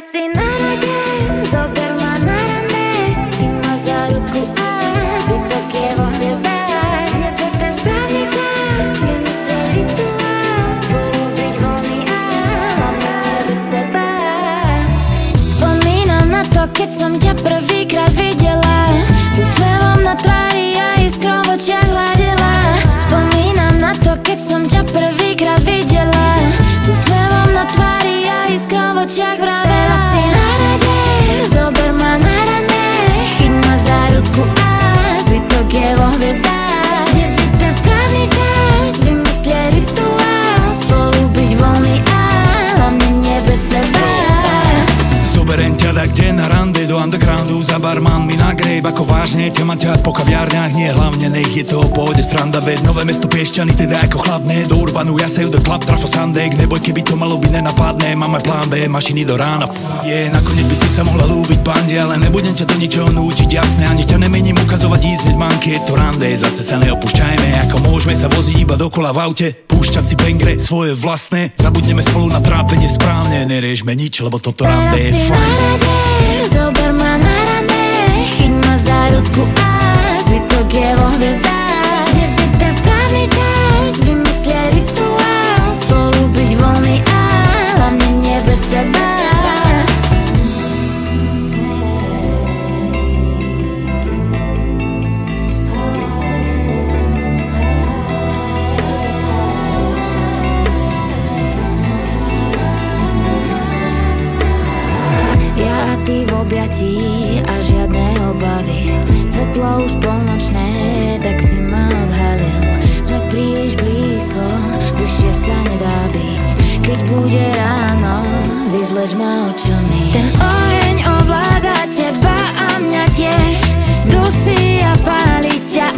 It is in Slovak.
si na rade, zober ma na rande, chyť ma za ruku a zbytok je vo hviezdách. Dnes je ten správny čas, vymyslel rituál, spolu byť voľný a hlavne bez seba. Spomínam na to, keď som ťa prvýkrát videla, s úsmevom na tvári a iskrou v očiach hladila. Spomínam na to, keď som ťa prvýkrát videla, s úsmevom na tvári a iskrou v očiach vravela. Si na rade, zober ma na rande, chyť ma za ruku a zbytok je vo hviezdách. Dnes je ten správny čas, vymyslie rituál, spolu byť voľný a hlavne nie bez seba. Zoberiem ťa tak kde na rande, do undergroundu za barmanmi na grejp. Ako vážne ťa mám ťahať po kaviárniach, nie hlavne nech je to pôjde sranda. Veď nové mesto Piešťany, teda ako chladné, do Urbanu ja sa do klap, trafo sandek. Neboj, keby to malo byť nenapadné, máme plán B, mašiny do rána. Nakoniec by si sa mohla ľúbiť bande, ale nebudem ťa do ničoho nútiť, jasné. Ani ťa nemením ukazovať ísť hneď manky, je to rande, zase sa neopúšťajme. Ako môžeme sa voziť iba dokola v aute, púšťať si bengre svoje vlastné. Zabudneme spolu na trápenie správne, neriešme nič, lebo toto rande je fajn. Zober ma na rande, chyť ma za ruku a zbytok je vo hviezdách. Dnes je ten správny čas, vymyslie rituál, spolu byť voľný a hlavne nie bez seba. Ja a ty v objatí a žiadne obavy, svetlo už polnočné, tak si ma odhalil. Sme príliš blízko, bližšie sa nedá byť. Keď bude ráno, vyzleč ma očami. Ten oheň ovláda teba a mňa tiež, dusí a páli ťa